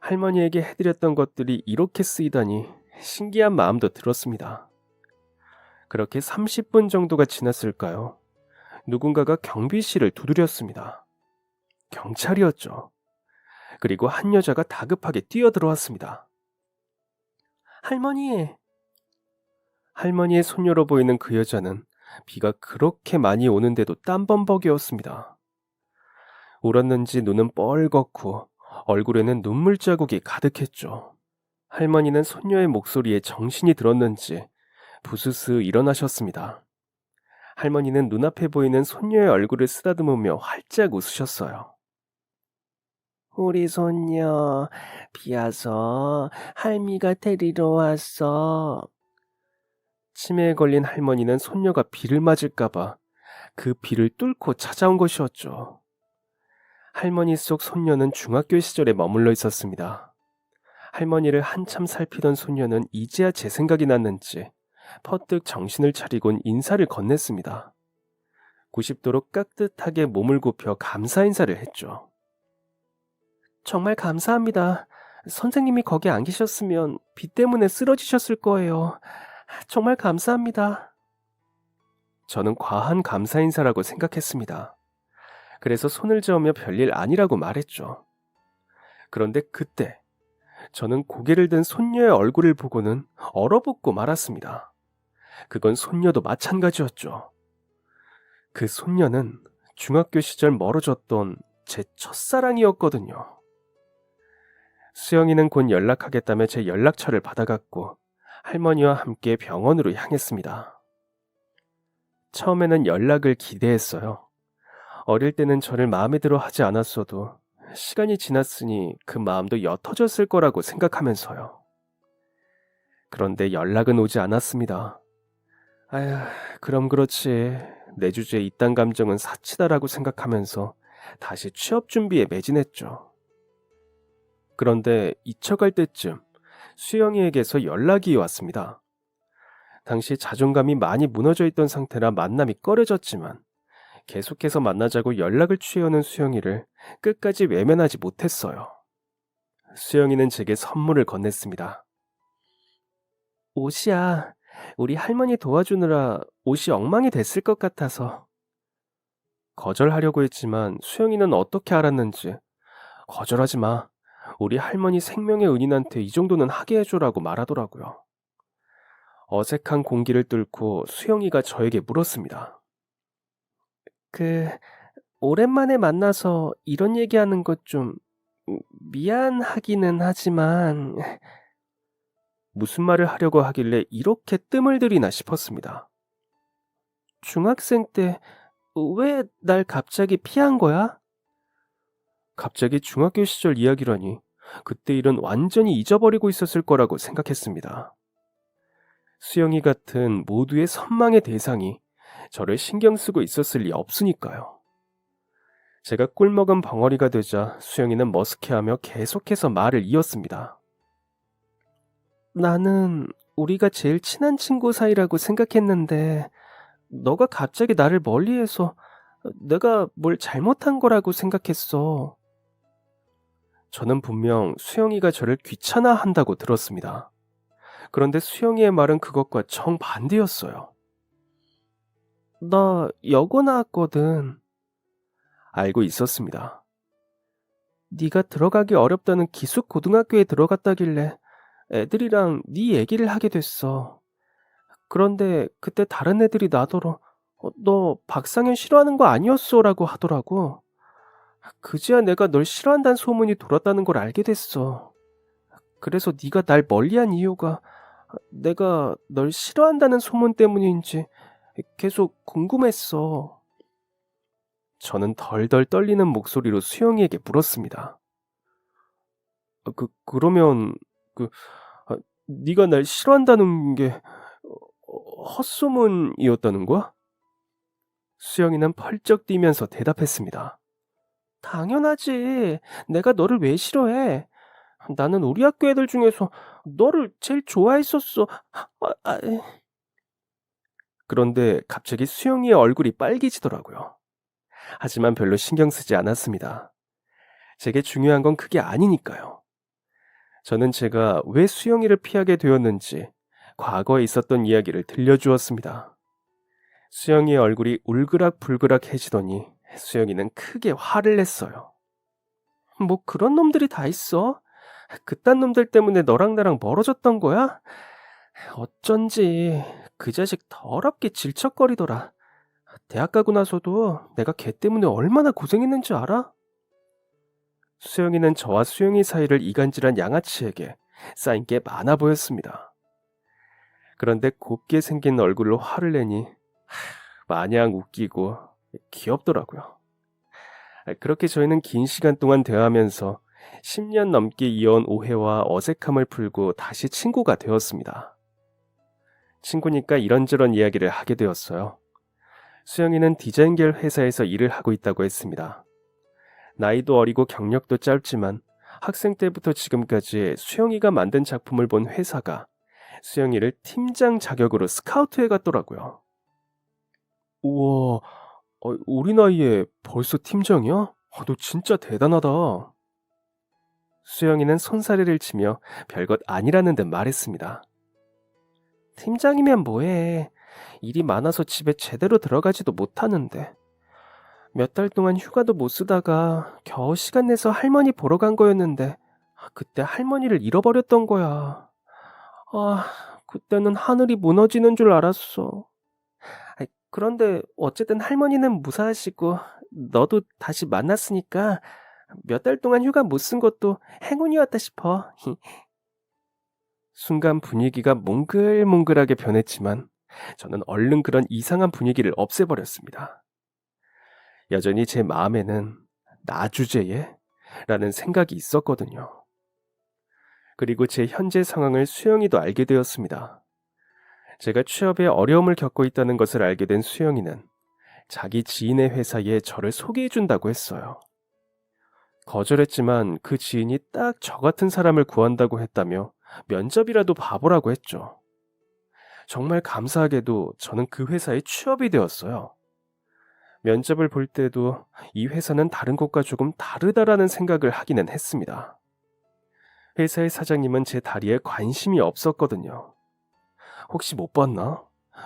할머니에게 해드렸던 것들이 이렇게 쓰이다니 신기한 마음도 들었습니다. 그렇게 30분 정도가 지났을까요? 누군가가 경비실을 두드렸습니다. 경찰이었죠. 그리고 한 여자가 다급하게 뛰어들어왔습니다. 할머니! 할머니의 손녀로 보이는 그 여자는 비가 그렇게 많이 오는데도 땀범벅이었습니다. 울었는지 눈은 뻘겋고 얼굴에는 눈물 자국이 가득했죠. 할머니는 손녀의 목소리에 정신이 들었는지 부스스 일어나셨습니다. 할머니는 눈앞에 보이는 손녀의 얼굴을 쓰다듬으며 활짝 웃으셨어요. 우리 손녀, 비 와서 할미가 데리러 왔어. 치매에 걸린 할머니는 손녀가 비를 맞을까봐 그 비를 뚫고 찾아온 것이었죠. 할머니 속 손녀는 중학교 시절에 머물러 있었습니다. 할머니를 한참 살피던 손녀는 이제야 제 생각이 났는지 퍼뜩 정신을 차리곤 인사를 건넸습니다. 90도로 깍듯하게 몸을 굽혀 감사 인사를 했죠. 정말 감사합니다. 선생님이 거기 안 계셨으면 비 때문에 쓰러지셨을 거예요. 정말 감사합니다. 저는 과한 감사 인사라고 생각했습니다. 그래서 손을 저으며 별일 아니라고 말했죠. 그런데 그때 저는 고개를 든 손녀의 얼굴을 보고는 얼어붙고 말았습니다. 그건 손녀도 마찬가지였죠. 그 손녀는 중학교 시절 멀어졌던 제 첫사랑이었거든요. 수영이는 곧 연락하겠다며 제 연락처를 받아갔고 할머니와 함께 병원으로 향했습니다. 처음에는 연락을 기대했어요. 어릴 때는 저를 마음에 들어 하지 않았어도 시간이 지났으니 그 마음도 옅어졌을 거라고 생각하면서요. 그런데 연락은 오지 않았습니다. 아휴, 그럼 그렇지. 내 주제에 이딴 감정은 사치다라고 생각하면서 다시 취업 준비에 매진했죠. 그런데 잊혀갈 때쯤 수영이에게서 연락이 왔습니다. 당시 자존감이 많이 무너져 있던 상태라 만남이 꺼려졌지만 계속해서 만나자고 연락을 취해오는 수영이를 끝까지 외면하지 못했어요. 수영이는 제게 선물을 건넸습니다. 옷이야. 우리 할머니 도와주느라 옷이 엉망이 됐을 것 같아서. 거절하려고 했지만 수영이는 어떻게 알았는지 거절하지 마. 우리 할머니 생명의 은인한테 이 정도는 하게 해줘라고 말하더라고요. 어색한 공기를 뚫고 수영이가 저에게 물었습니다. 그, 오랜만에 만나서 이런 얘기하는 것 좀 미안하기는 하지만 무슨 말을 하려고 하길래 이렇게 뜸을 들이나 싶었습니다. 중학생 때 왜 날 갑자기 피한 거야? 갑자기 중학교 시절 이야기라니 그때 일은 완전히 잊어버리고 있었을 거라고 생각했습니다. 수영이 같은 모두의 선망의 대상이 저를 신경 쓰고 있었을 리 없으니까요. 제가 꿀먹은 벙어리가 되자 수영이는 머쓱해하며 계속해서 말을 이었습니다. 나는 우리가 제일 친한 친구 사이라고 생각했는데 너가 갑자기 나를 멀리해서 내가 뭘 잘못한 거라고 생각했어. 저는 분명 수영이가 저를 귀찮아한다고 들었습니다. 그런데 수영이의 말은 그것과 정반대였어요. 나 여고 나왔거든. 알고 있었습니다. 네가 들어가기 어렵다는 기숙 고등학교에 들어갔다길래 애들이랑 네 얘기를 하게 됐어. 그런데 그때 다른 애들이 나더러 너 박상현 싫어하는 거 아니었어? 라고 하더라고. 그제야 내가 널 싫어한다는 소문이 돌았다는 걸 알게 됐어. 그래서 네가 날 멀리한 이유가 내가 널 싫어한다는 소문 때문인지 계속 궁금했어. 저는 덜덜 떨리는 목소리로 수영이에게 물었습니다. 그러면 그 네가 날 싫어한다는 게 헛소문이었다는 거야? 수영이는 펄쩍 뛰면서 대답했습니다. 당연하지. 내가 너를 왜 싫어해? 나는 우리 학교 애들 중에서 너를 제일 좋아했었어. 아, 그런데 갑자기 수영이의 얼굴이 빨개지더라고요. 하지만 별로 신경 쓰지 않았습니다. 제게 중요한 건 그게 아니니까요. 저는 제가 왜 수영이를 피하게 되었는지 과거에 있었던 이야기를 들려주었습니다. 수영이의 얼굴이 울그락불그락해지더니 수영이는 크게 화를 냈어요. 뭐 그런 놈들이 다 있어? 그딴 놈들 때문에 너랑 나랑 멀어졌던 거야? 어쩐지 그 자식 더럽게 질척거리더라. 대학 가고 나서도 내가 걔 때문에 얼마나 고생했는지 알아? 수영이는 저와 수영이 사이를 이간질한 양아치에게 쌓인 게 많아 보였습니다. 그런데 곱게 생긴 얼굴로 화를 내니 마냥 웃기고 귀엽더라고요. 그렇게 저희는 긴 시간 동안 대화하면서 10년 넘게 이어온 오해와 어색함을 풀고 다시 친구가 되었습니다. 친구니까 이런저런 이야기를 하게 되었어요. 수영이는 디자인 계열 회사에서 일을 하고 있다고 했습니다. 나이도 어리고 경력도 짧지만 학생 때부터 지금까지 수영이가 만든 작품을 본 회사가 수영이를 팀장 자격으로 스카우트해 갔더라고요. 우와, 우리 나이에 벌써 팀장이야? 너 진짜 대단하다. 수영이는 손사래를 치며 별것 아니라는 듯 말했습니다. 팀장이면 뭐해. 일이 많아서 집에 제대로 들어가지도 못하는데. 몇 달 동안 휴가도 못 쓰다가 겨우 시간 내서 할머니 보러 간 거였는데 그때 할머니를 잃어버렸던 거야. 그때는 하늘이 무너지는 줄 알았어. 그런데 어쨌든 할머니는 무사하시고 너도 다시 만났으니까 몇 달 동안 휴가 못 쓴 것도 행운이었다 싶어. 순간 분위기가 몽글몽글하게 변했지만 저는 얼른 그런 이상한 분위기를 없애버렸습니다. 여전히 제 마음에는 나 주제에? 라는 생각이 있었거든요. 그리고 제 현재 상황을 수영이도 알게 되었습니다. 제가 취업에 어려움을 겪고 있다는 것을 알게 된 수영이는 자기 지인의 회사에 저를 소개해준다고 했어요. 거절했지만 그 지인이 딱 저 같은 사람을 구한다고 했다며 면접이라도 봐보라고 했죠. 정말 감사하게도 저는 그 회사에 취업이 되었어요. 면접을 볼 때도 이 회사는 다른 곳과 조금 다르다라는 생각을 하기는 했습니다. 회사의 사장님은 제 다리에 관심이 없었거든요. 혹시 못 봤나?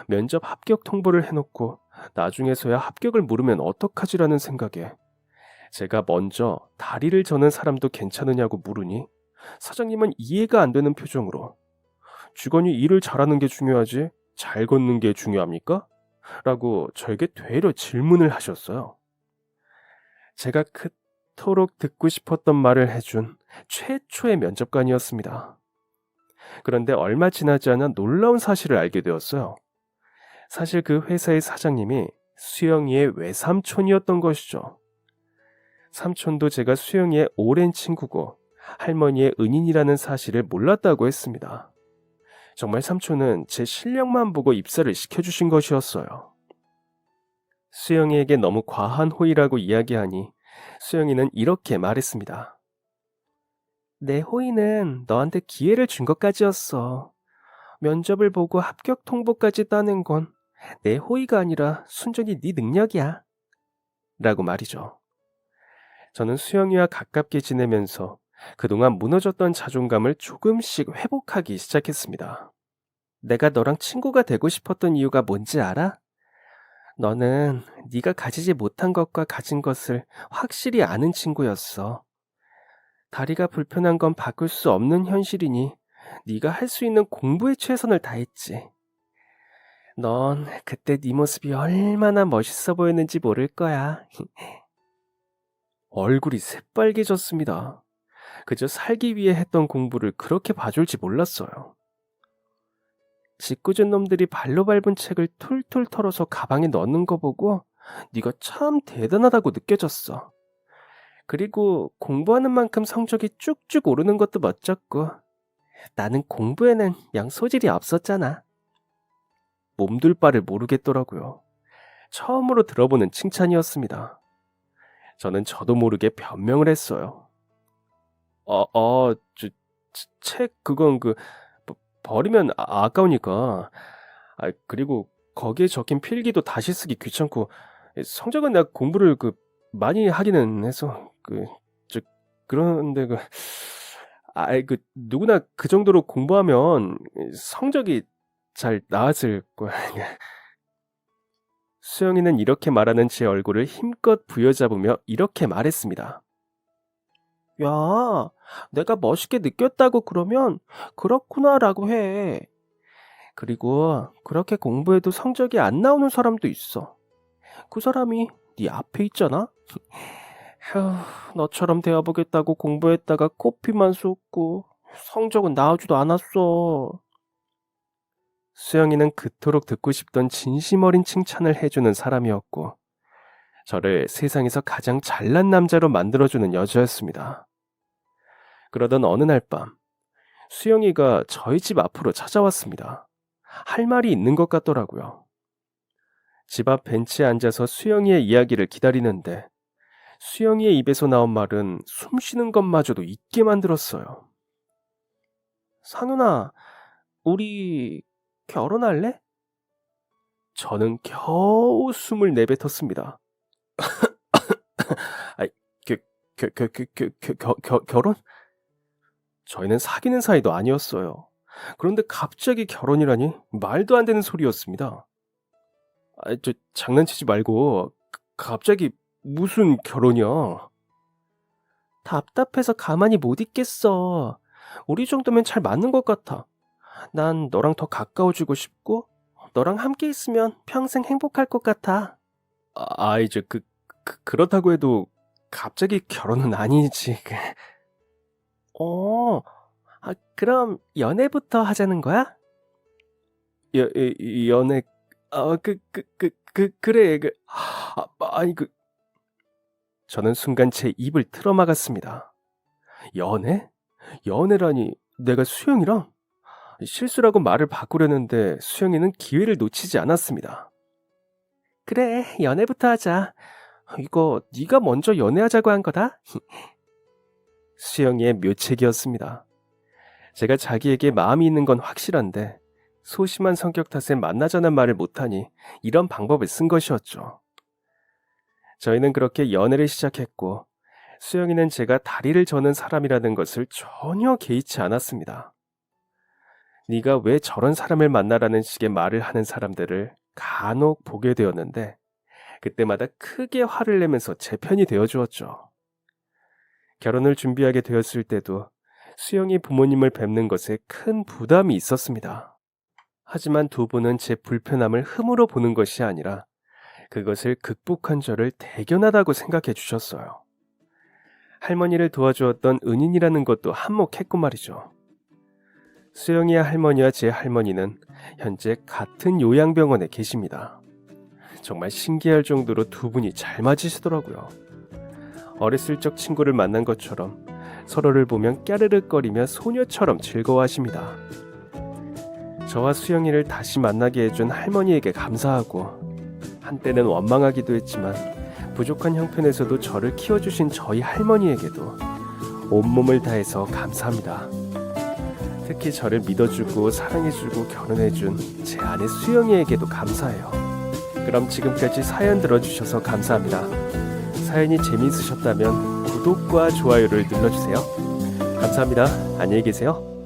면접 합격 통보를 해놓고 나중에서야 합격을 물으면 어떡하지라는 생각에 제가 먼저 다리를 저는 사람도 괜찮으냐고 물으니 사장님은 이해가 안 되는 표정으로 직원이 일을 잘하는 게 중요하지 잘 걷는 게 중요합니까? 라고 저에게 되려 질문을 하셨어요. 제가 그토록 듣고 싶었던 말을 해준 최초의 면접관이었습니다. 그런데 얼마 지나지 않아 놀라운 사실을 알게 되었어요. 사실 그 회사의 사장님이 수영이의 외삼촌이었던 것이죠. 삼촌도 제가 수영이의 오랜 친구고 할머니의 은인이라는 사실을 몰랐다고 했습니다. 정말 삼촌은 제 실력만 보고 입사를 시켜주신 것이었어요. 수영이에게 너무 과한 호의라고 이야기하니 수영이는 이렇게 말했습니다. 내 호의는 너한테 기회를 준 것까지였어. 면접을 보고 합격 통보까지 따낸 건 내 호의가 아니라 순전히 네 능력이야. 라고 말이죠. 저는 수영이와 가깝게 지내면서 그동안 무너졌던 자존감을 조금씩 회복하기 시작했습니다. 내가 너랑 친구가 되고 싶었던 이유가 뭔지 알아? 너는 네가 가지지 못한 것과 가진 것을 확실히 아는 친구였어. 다리가 불편한 건 바꿀 수 없는 현실이니 네가 할 수 있는 공부에 최선을 다했지. 넌 그때 네 모습이 얼마나 멋있어 보였는지 모를 거야. 얼굴이 새빨개졌습니다. 그저 살기 위해 했던 공부를 그렇게 봐줄지 몰랐어요. 짓궂은 놈들이 발로 밟은 책을 툴툴 털어서 가방에 넣는 거 보고 네가 참 대단하다고 느껴졌어. 그리고 공부하는 만큼 성적이 쭉쭉 오르는 것도 멋졌고 나는 공부에는 영 소질이 없었잖아. 몸둘 바를 모르겠더라고요. 처음으로 들어보는 칭찬이었습니다. 저는 저도 모르게 변명을 했어요. 책 그건 버리면 아까우니까. 그리고 거기에 적힌 필기도 다시 쓰기 귀찮고 성적은 내가 공부를 많이 하기는 해서 그런데 누구나 그 정도로 공부하면 성적이 잘 나왔을 거야. 수영이는 이렇게 말하는 제 얼굴을 힘껏 부여잡으며 이렇게 말했습니다. 야, 내가 멋있게 느꼈다고 그러면 그렇구나라고 해. 그리고 그렇게 공부해도 성적이 안 나오는 사람도 있어. 그 사람이 네 앞에 있잖아. 휴, 너처럼 되어보겠다고 공부했다가 코피만 쏟고 성적은 나오지도 않았어. 수영이는 그토록 듣고 싶던 진심 어린 칭찬을 해주는 사람이었고 저를 세상에서 가장 잘난 남자로 만들어주는 여자였습니다. 그러던 어느 날 밤 수영이가 저희 집 앞으로 찾아왔습니다. 할 말이 있는 것 같더라고요. 집 앞 벤치에 앉아서 수영이의 이야기를 기다리는데 수영이의 입에서 나온 말은 숨 쉬는 것마저도 잊게 만들었어요. 상윤아, 우리 결혼할래? 저는 겨우 숨을 내뱉었습니다. 아이, 결혼? 저희는 사귀는 사이도 아니었어요. 그런데 갑자기 결혼이라니 말도 안 되는 소리였습니다. 장난치지 말고 갑자기 무슨 결혼이야? 답답해서 가만히 못 있겠어. 우리 정도면 잘 맞는 것 같아. 난 너랑 더 가까워지고 싶고 너랑 함께 있으면 평생 행복할 것 같아. 이제 그렇다고 해도 갑자기 결혼은 아니지. 그럼 연애부터 하자는 거야? 연애, 그래, 저는 순간 제 입을 틀어막았습니다. 연애? 연애라니, 내가 수영이랑? 실수라고 말을 바꾸려는데 수영이는 기회를 놓치지 않았습니다. 그래, 연애부터 하자. 이거 네가 먼저 연애하자고 한 거다? 수영이의 묘책이었습니다. 제가 자기에게 마음이 있는 건 확실한데 소심한 성격 탓에 만나자는 말을 못하니 이런 방법을 쓴 것이었죠. 저희는 그렇게 연애를 시작했고 수영이는 제가 다리를 저는 사람이라는 것을 전혀 개의치 않았습니다. 네가 왜 저런 사람을 만나라는 식의 말을 하는 사람들을 간혹 보게 되었는데 그때마다 크게 화를 내면서 제 편이 되어주었죠. 결혼을 준비하게 되었을 때도 수영이 부모님을 뵙는 것에 큰 부담이 있었습니다. 하지만 두 분은 제 불편함을 흠으로 보는 것이 아니라 그것을 극복한 저를 대견하다고 생각해 주셨어요. 할머니를 도와주었던 은인이라는 것도 한몫했고 말이죠. 수영이의 할머니와 제 할머니는 현재 같은 요양병원에 계십니다. 정말 신기할 정도로 두 분이 잘 맞으시더라고요. 어렸을 적 친구를 만난 것처럼 서로를 보면 까르륵거리며 소녀처럼 즐거워하십니다. 저와 수영이를 다시 만나게 해준 할머니에게 감사하고 한때는 원망하기도 했지만 부족한 형편에서도 저를 키워주신 저희 할머니에게도 온몸을 다해서 감사합니다. 특히 저를 믿어주고 사랑해주고 결혼해준 제 아내 수영이에게도 감사해요. 그럼 지금까지 사연 들어주셔서 감사합니다. 사연이 재미있으셨다면 구독과 좋아요를 눌러주세요. 감사합니다. 안녕히 계세요.